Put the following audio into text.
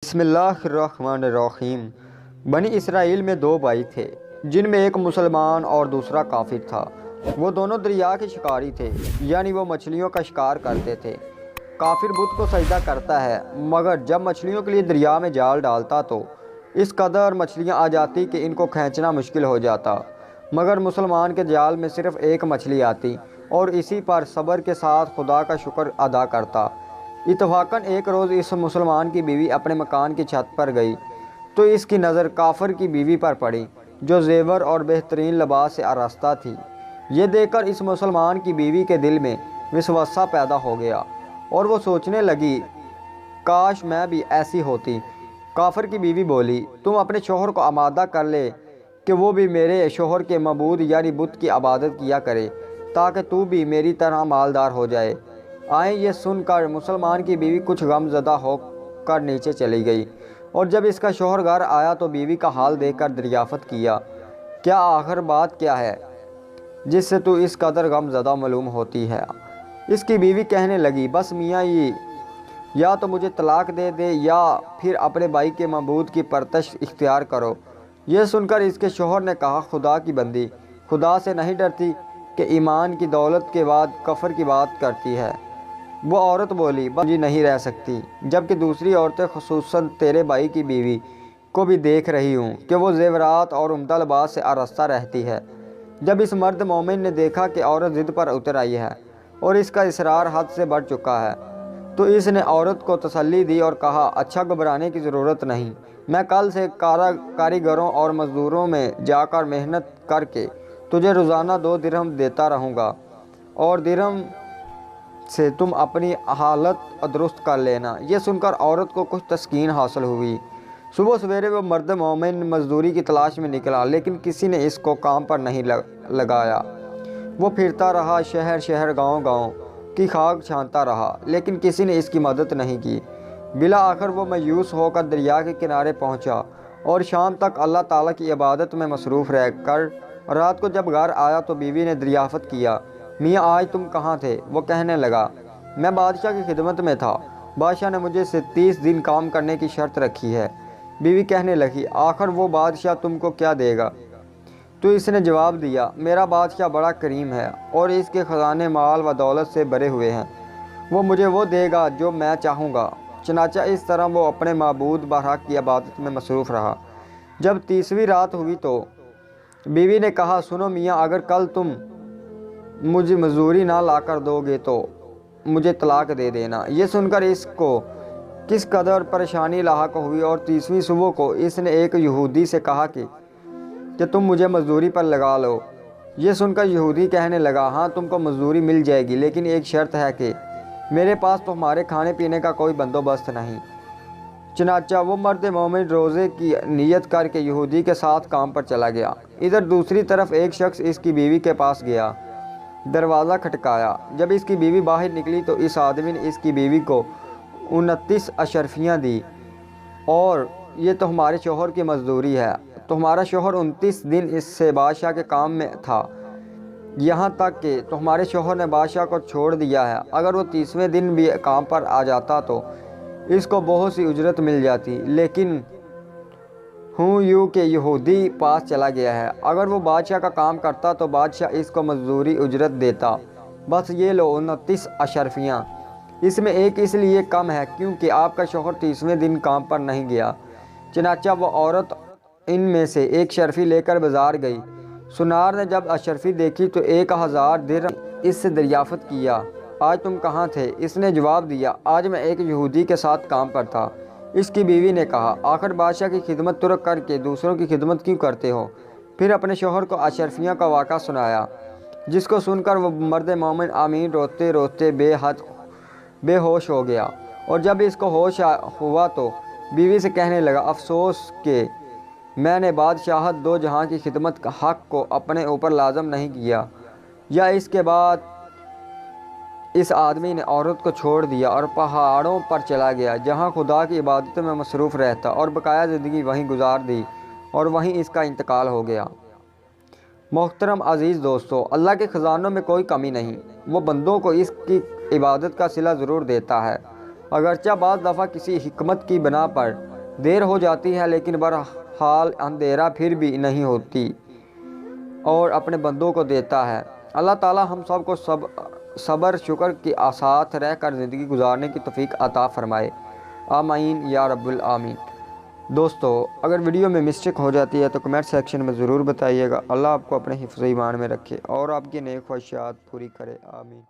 بسم اللہ الرحمن الرحیم۔ بنی اسرائیل میں دو بھائی تھے جن میں ایک مسلمان اور دوسرا کافر تھا۔ وہ دونوں دریا کے شکاری تھے، یعنی وہ مچھلیوں کا شکار کرتے تھے۔ کافر بت کو سجدہ کرتا ہے، مگر جب مچھلیوں کے لیے دریا میں جال ڈالتا تو اس قدر مچھلیاں آ جاتی کہ ان کو کھینچنا مشکل ہو جاتا، مگر مسلمان کے جال میں صرف ایک مچھلی آتی اور اسی پر صبر کے ساتھ خدا کا شکر ادا کرتا۔ اتفاقاً ایک روز اس مسلمان کی بیوی اپنے مکان کی چھت پر گئی تو اس کی نظر کافر کی بیوی پر پڑی جو زیور اور بہترین لباس سے آراستہ تھی۔ یہ دیکھ کر اس مسلمان کی بیوی کے دل میں وسوسہ پیدا ہو گیا اور وہ سوچنے لگی، کاش میں بھی ایسی ہوتی۔ کافر کی بیوی بولی، تم اپنے شوہر کو آمادہ کر لے کہ وہ بھی میرے شوہر کے معبود یعنی بت کی عبادت کیا کرے تاکہ تو بھی میری طرح مالدار ہو جائے۔ یہ سن کر مسلمان کی بیوی کچھ غم زدہ ہو کر نیچے چلی گئی، اور جب اس کا شوہر گھر آیا تو بیوی کا حال دیکھ کر دریافت کیا، کیا آخر بات کیا ہے جس سے تو اس قدر غم زدہ معلوم ہوتی ہے؟ اس کی بیوی کہنے لگی، بس میاں یا تو مجھے طلاق دے دے یا پھر اپنے بھائی کے معبود کی پرستش اختیار کرو۔ یہ سن کر اس کے شوہر نے کہا، خدا کی بندی، خدا سے نہیں ڈرتی کہ ایمان کی دولت کے بعد کفر کی بات کرتی ہے؟ وہ عورت بولی، بس جی نہیں رہ سکتی، جبکہ دوسری عورتیں خصوصاً تیرے بھائی کی بیوی کو بھی دیکھ رہی ہوں کہ وہ زیورات اور عمدہ لباس سے آراستہ رہتی ہے۔ جب اس مرد مومن نے دیکھا کہ عورت ضد پر اتر آئی ہے اور اس کا اصرار حد سے بڑھ چکا ہے تو اس نے عورت کو تسلی دی اور کہا، اچھا گھبرانے کی ضرورت نہیں، میں کل سے کاریگروں اور مزدوروں میں جا کر محنت کر کے تجھے روزانہ 2 درہم دیتا رہوں گا اور درہم سے تم اپنی حالت درست کر لینا۔ یہ سن کر عورت کو کچھ تسکین حاصل ہوئی۔ صبح سویرے وہ مرد مومن مزدوری کی تلاش میں نکلا، لیکن کسی نے اس کو کام پر نہیں لگایا۔ وہ پھرتا رہا، شہر شہر گاؤں گاؤں کی خاک چھانتا رہا، لیکن کسی نے اس کی مدد نہیں کی۔ بالآخر وہ مایوس ہو کر دریا کے کنارے پہنچا اور شام تک اللہ تعالیٰ کی عبادت میں مصروف رہ کر رات کو جب گھر آیا تو بیوی نے دریافت کیا، میاں آج تم کہاں تھے؟ وہ کہنے لگا، میں بادشاہ کی خدمت میں تھا، بادشاہ نے مجھے سے 30 دن کام کرنے کی شرط رکھی ہے۔ بیوی کہنے لگی، آخر وہ بادشاہ تم کو کیا دے گا؟ تو اس نے جواب دیا، میرا بادشاہ بڑا کریم ہے اور اس کے خزانے مال و دولت سے بھرے ہوئے ہیں، وہ مجھے وہ دے گا جو میں چاہوں گا۔ چنانچہ اس طرح وہ اپنے معبود برحق کی عبادت میں مصروف رہا۔ جب 30ویں رات ہوئی تو بیوی نے کہا، سنو میاں، اگر کل تم مجھے مزدوری نہ لا کر دو گے تو مجھے طلاق دے دینا۔ یہ سن کر اس کو کس قدر پریشانی لاحق ہوئی، اور 30ویں صبح کو اس نے ایک یہودی سے کہا کہ تم مجھے مزدوری پر لگا لو۔ یہ سن کر یہودی کہنے لگا، ہاں تم کو مزدوری مل جائے گی، لیکن ایک شرط ہے کہ میرے پاس تمہارے کھانے پینے کا کوئی بندوبست نہیں۔ چنانچہ وہ مرد مومن روزے کی نیت کر کے یہودی کے ساتھ کام پر چلا گیا۔ ادھر دوسری طرف ایک شخص اس کی بیوی کے پاس گیا، دروازہ کھٹکایا۔ جب اس کی بیوی باہر نکلی تو اس آدمی نے اس کی بیوی کو 29 اشرفیاں دی اور یہ تمہارے شوہر کی مزدوری ہے۔ تمہارا شوہر 29 دن اس سے بادشاہ کے کام میں تھا، یہاں تک کہ تمہارے شوہر نے بادشاہ کو چھوڑ دیا ہے۔ اگر وہ 30ویں دن بھی کام پر آ جاتا تو اس کو بہت سی اجرت مل جاتی، لیکن ہوں یوں کہ یہودی پاس چلا گیا ہے۔ اگر وہ بادشاہ کا کام کرتا تو بادشاہ اس کو مزدوری اجرت دیتا۔ بس یہ لو 29 اشرفیاں، اس میں ایک اس لیے کم ہے کیونکہ آپ کا شوہر 30ویں دن کام پر نہیں گیا۔ چنانچہ وہ عورت ان میں سے ایک اشرفی لے کر بازار گئی۔ سنار نے جب اشرفی دیکھی تو 1000 درہم اس سے دریافت کیا، آج تم کہاں تھے؟ اس نے جواب دیا، آج میں ایک یہودی کے ساتھ کام پر تھا۔ اس کی بیوی نے کہا، آخر بادشاہ کی خدمت ترک کر کے دوسروں کی خدمت کیوں کرتے ہو؟ پھر اپنے شوہر کو اشرفیاں کا واقعہ سنایا، جس کو سن کر وہ مرد مومن آمین روتے روتے بے ہوش ہو گیا، اور جب اس کو ہوش ہوا تو بیوی سے کہنے لگا، افسوس کہ میں نے بادشاہت 2 جہاں کی خدمت کا حق کو اپنے اوپر لازم نہیں کیا۔ یا اس کے بعد اس آدمی نے عورت کو چھوڑ دیا اور پہاڑوں پر چلا گیا جہاں خدا کی عبادت میں مصروف رہتا، اور بقایا زندگی وہیں گزار دی اور وہیں اس کا انتقال ہو گیا۔ محترم عزیز دوستو، اللہ کے خزانوں میں کوئی کمی نہیں، وہ بندوں کو اس کی عبادت کا صلہ ضرور دیتا ہے، اگرچہ بعض دفعہ کسی حکمت کی بنا پر دیر ہو جاتی ہے لیکن بہرحال اندھیرا پھر بھی نہیں ہوتی اور اپنے بندوں کو دیتا ہے۔ اللہ تعالی ہم سب کو صبر شکر کے ساتھ رہ کر زندگی گزارنے کی توفیق عطا فرمائے، آمین یا رب العالمین۔ دوستو اگر ویڈیو میں مسٹیک ہو جاتی ہے تو کمنٹ سیکشن میں ضرور بتائیے گا۔ اللہ آپ کو اپنے حفظ ایمان میں رکھے اور آپ کی نیک خواہشات پوری کرے، آمین۔